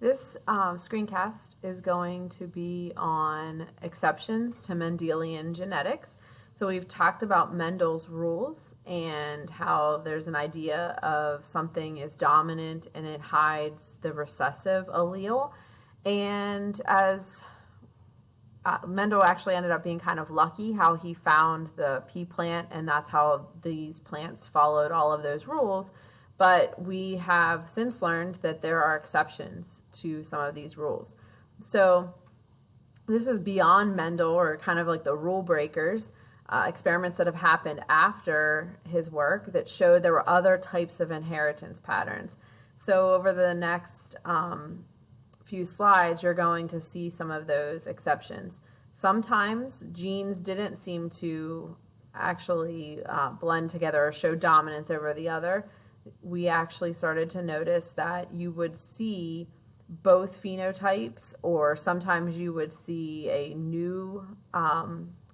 This screencast is going to be on exceptions to Mendelian genetics. So we've talked about Mendel's rules and how there's an idea of something is dominant and it hides the recessive allele. And as Mendel actually ended up being kind of lucky how he found the pea plant, and that's how these plants followed all of those rules. But we have since learned that there are exceptions to some of these rules. So this is beyond Mendel, or kind of like the rule breakers, experiments that have happened after his work that showed there were other types of inheritance patterns. So over the next few slides, you're going to see some of those exceptions. Sometimes genes didn't seem to actually blend together or show dominance over the other. We actually started to notice that you would see both phenotypes, or sometimes you would see a new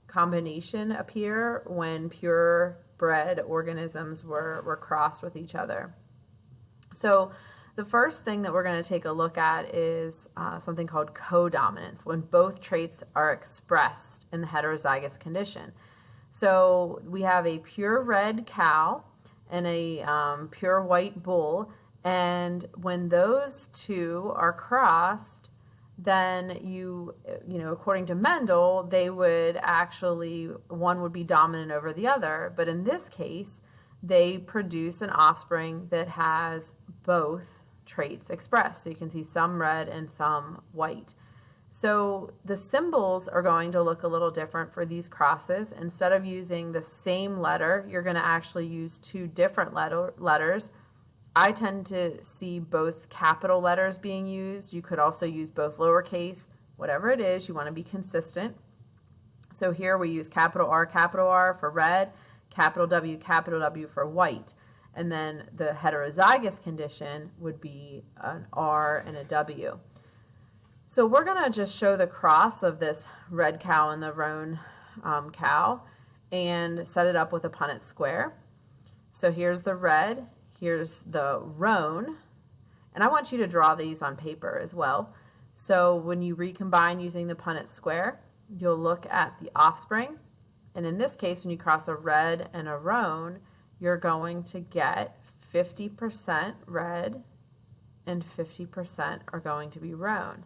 combination appear when purebred organisms were crossed with each other. So the first thing that we're going to take a look at is something called codominance, when both traits are expressed in the heterozygous condition. So we have a pure red cow and a pure white bull, and when those two are crossed, then you know, according to Mendel, they would actually, one would be dominant over the other, but in this case, they produce an offspring that has both traits expressed. So you can see some red and some white. So the symbols are going to look a little different for these crosses. Instead of using the same letter, you're going to actually use two different letters. I tend to see both capital letters being used. You could also use both lowercase. Whatever it is, you want to be consistent. So here we use capital R for red, capital W for white. And then the heterozygous condition would be an R and a W. So we're going to just show the cross of this red cow and the roan cow and set it up with a Punnett square. So here's the red, here's the roan, and I want you to draw these on paper as well. So when you recombine using the Punnett square, you'll look at the offspring, and in this case, when you cross a red and a roan, you're going to get 50% red and 50% are going to be roan.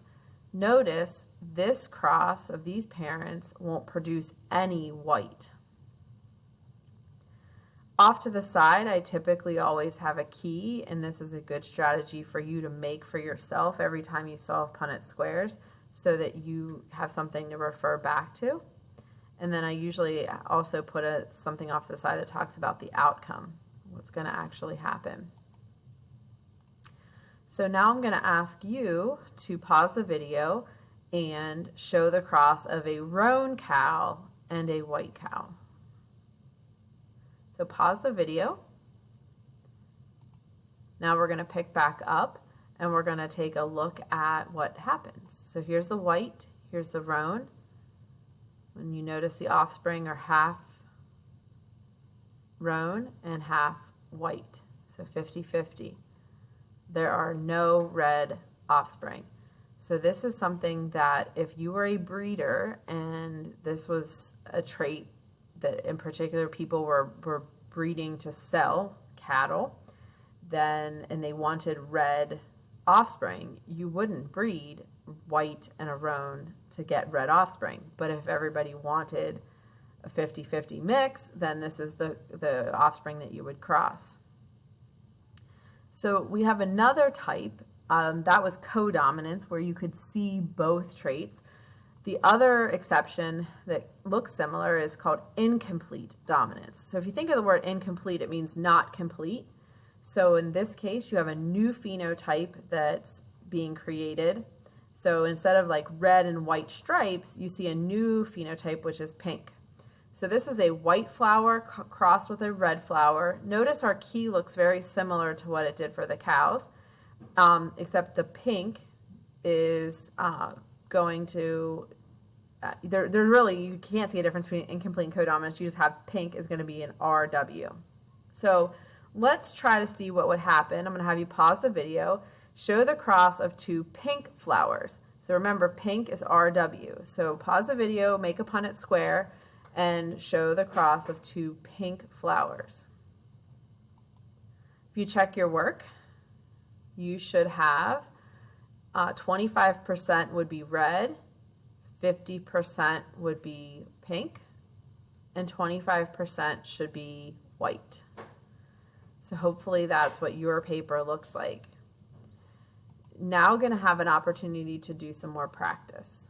Notice this cross of these parents won't produce any white. Off to the side, I typically always have a key, and this is a good strategy for you to make for yourself every time you solve Punnett squares so that you have something to refer back to. And then I usually also put something off to the side that talks about the outcome, what's going to actually happen. So now I'm going to ask you to pause the video and show the cross of a roan cow and a white cow. So pause the video. Now we're going to pick back up and we're going to take a look at what happens. So here's the white, here's the roan. When you notice the offspring are half roan and half white, so 50-50. There are no red offspring. So this is something that if you were a breeder and this was a trait that in particular people were breeding to sell cattle, then and they wanted red offspring, you wouldn't breed white and a roan to get red offspring. But if everybody wanted a 50-50 mix, then this is the offspring that you would cross. So we have another type, that was codominance, where you could see both traits. The other exception that looks similar is called incomplete dominance. So if you think of the word incomplete, it means not complete. So in this case, you have a new phenotype that's being created. So instead of like red and white stripes, you see a new phenotype, which is pink. So this is a white flower crossed with a red flower. Notice our key looks very similar to what it did for the cows, except the pink is going to, they're really, you can't see a difference between incomplete and codominance. You just have pink is going to be an RW. So let's try to see what would happen. I'm going to have you pause the video. Show the cross of two pink flowers. So remember, pink is RW. So pause the video, make a Punnett square, and show the cross of two pink flowers. If you check your work, you should have 25% would be red, 50% would be pink, and 25% should be white. So hopefully that's what your paper looks like. Now going to have an opportunity to do some more practice.